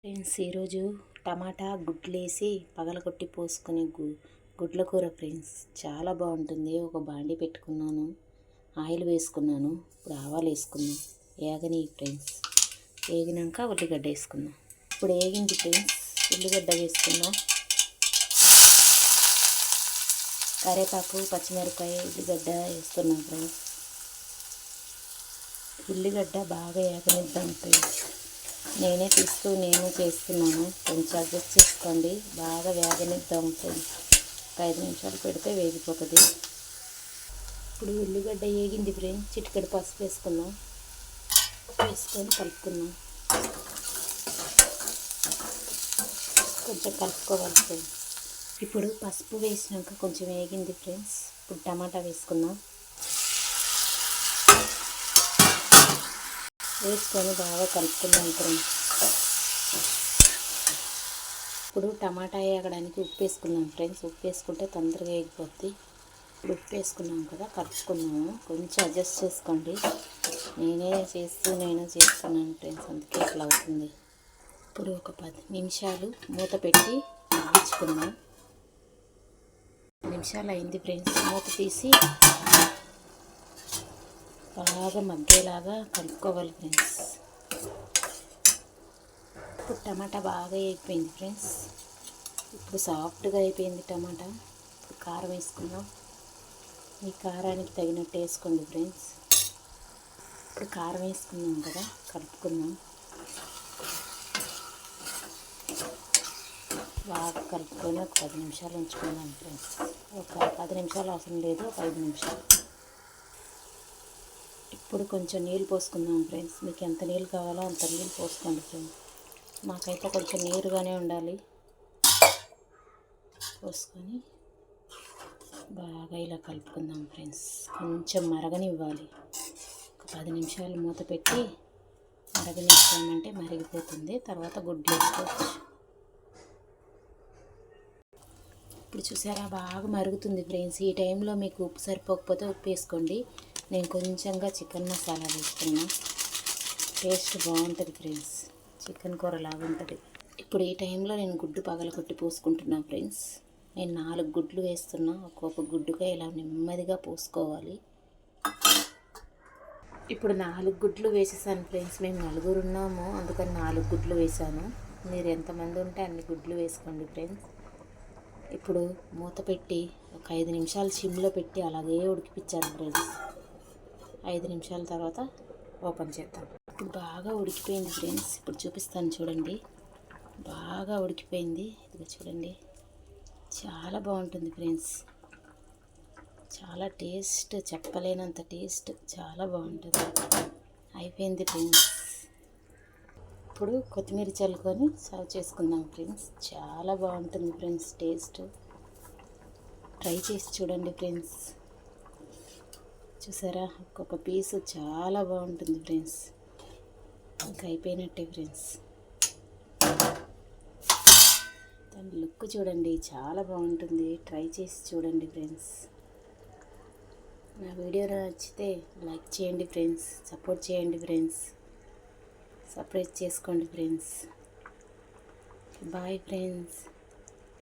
Friends, ఈరోజు టమాటా గుడ్లేసి పగలగొట్టి పోసుకునే గుడ్ల కూర ఫ్రెండ్స్. చాలా బాగుంటుంది. ఒక బాండి పెట్టుకున్నాను, ఆయిల్ వేసుకున్నాను. ఇప్పుడు ఆవాలు వేసుకున్నాం. ఏగని ఫ్రెండ్స్, వేగినాక ఉల్లిగడ్డ వేసుకున్నాం. ఇప్పుడు ఏగింది ఫ్రెండ్స్, ఉల్లిగడ్డ వేసుకున్నాం. కరివేపాకు, పచ్చిమిరపకాయ, ఉల్లిగడ్డ వేస్తున్నాం ఫ్రెండ్స్. ఉల్లిగడ్డ బాగా ఏగనిద్దాం ఫ్రెండ్స్. నేనే చేస్తున్నాను, కొంచెం అడ్జస్ట్ చేసుకోండి. బాగా వేగనిద్దాం ఫ్రెండ్స్. ఒక 5 నిమిషాలు పెడితే వేగిపోతుంది. ఇప్పుడు ఉల్లిగడ్డ వేగింది ఫ్రెండ్స్. చిటికెడు పసుపు వేసుకుందాం. వేసుకొని కలుపుకుందాం. కొంచెం కలుపుకోవాలి ఫ్రెండ్స్. ఇప్పుడు పసుపు వేసినాక కొంచెం వేగింది ఫ్రెండ్స్. ఇప్పుడు టమాటా వేసుకుందాం. వేసుకొని బాగా కలుపుకుందాం ఫ్రెండ్స్. ఇప్పుడు టమాటా వేయడానికి ఉప్పు వేసుకుందాం ఫ్రెండ్స్. ఉప్పు వేసుకుంటే తొందరగా వేగిపోద్ది. ఇప్పుడు ఉప్పు వేసుకున్నాం కదా, కలుపుకున్నాము. కొంచెం అడ్జస్ట్ చేసుకోండి. నేను చేస్తున్నాను ఫ్రెండ్స్, అందుకే ఇట్లా అవుతుంది. ఇప్పుడు ఒక 10 నిమిషాలు మూత పెట్టి మగ్గించుకుందాం. 10 నిమిషాలు అయింది ఫ్రెండ్స్. మూత తీసి బాగా మగ్గేలాగా కలుపుకోవాలి ఫ్రెండ్స్. ఇప్పుడు టమాటా బాగా అయిపోయింది ఫ్రెండ్స్. ఇప్పుడు సాఫ్ట్గా అయిపోయింది టమాటా. ఇప్పుడు కారం వేసుకుందాం. మీ కారానికి తగినట్టు వేసుకోండి ఫ్రెండ్స్. ఇప్పుడు కారం వేసుకున్నాం కదా, కలుపుకుందాం. బాగా కలుపుకొని ఒక 10 నిమిషాలు ఉంచుకుందాం ఫ్రెండ్స్. ఒక 10 నిమిషాలు అవసరం లేదు, ఒక 5 నిమిషాలు. ఇప్పుడు కొంచెం నీళ్ళు పోసుకుందాం ఫ్రెండ్స్. మీకు ఎంత నీళ్ళు కావాలో అంత నీళ్ళు పోసుకోండి ఫ్రెండ్స్. మాకైతే కొంచెం నీరుగానే ఉండాలి. పోసుకొని బాగా ఇలా కలుపుకుందాం ఫ్రెండ్స్. కొంచెం మరగనివ్వాలి. ఒక 10 నిమిషాలు మూత పెట్టి మరగనిచ్చామంటే మరిగిపోతుంది. తర్వాత గుడ్లు వేసుకోవచ్చు. ఇప్పుడు చూసారా, బాగా మరుగుతుంది ఫ్రెండ్స్. ఈ టైంలో మీకు ఉప్పు సరిపోకపోతే ఉప్పు వేసుకోండి. నేను కొంచెంగా చికెన్ మసాలా వేసుకున్నా. టేస్ట్ బాగుంటుంది ఫ్రెండ్స్. చికెన్ కూర లాగా ఉంటుంది. ఇప్పుడు ఈ టైంలో నేను గుడ్డు పగలగొట్టి పోసుకుంటున్నాను ఫ్రెండ్స్. నేను 4 గుడ్లు వేస్తున్నా. ఒక్కొక్క గుడ్డుగా ఇలా నెమ్మదిగా పోసుకోవాలి. ఇప్పుడు 4 గుడ్లు వేసేసాను ఫ్రెండ్స్. మేము 4 ఉన్నాము, అందుకని 4 గుడ్లు వేసాను. మీరు ఎంతమంది ఉంటే అన్ని గుడ్లు వేసుకోండి ఫ్రెండ్స్. ఇప్పుడు మూత పెట్టి ఒక 5 నిమిషాలు సిమ్లో పెట్టి అలాగే ఉడికిపించాను ఫ్రెండ్స్. 5 నిమిషాల తర్వాత ఓపెన్ చేద్దాం. ఇప్పుడు బాగా ఉడికిపోయింది ఫ్రెండ్స్. ఇప్పుడు చూపిస్తాను చూడండి. బాగా ఉడికిపోయింది. ఇది చూడండి, చాలా బాగుంటుంది ఫ్రెండ్స్. చాలా టేస్ట్, చెప్పలేనంత టేస్ట్, చాలా బాగుంటుంది. అయిపోయింది ఫ్రెండ్స్. ఇప్పుడు కొత్తిమీర చల్లుకొని సర్వ్ చేసుకుందాం ఫ్రెండ్స్. చాలా బాగుంటుంది ఫ్రెండ్స్ టేస్ట్. ట్రై చేసి చూడండి ఫ్రెండ్స్. చూసారా, ఒక్కొక్క పీసు చాలా బాగుంటుంది ఫ్రెండ్స్. ఇంకా అయిపోయినట్టే ఫ్రెండ్స్. దాని లుక్ చూడండి, చాలా బాగుంటుంది. ట్రై చేసి చూడండి ఫ్రెండ్స్. నా వీడియో నచ్చితే లైక్ చేయండి ఫ్రెండ్స్. సపోర్ట్ చేయండి ఫ్రెండ్స్. సబ్స్క్రైబ్ చేసుకోండి ఫ్రెండ్స్. Bye friends.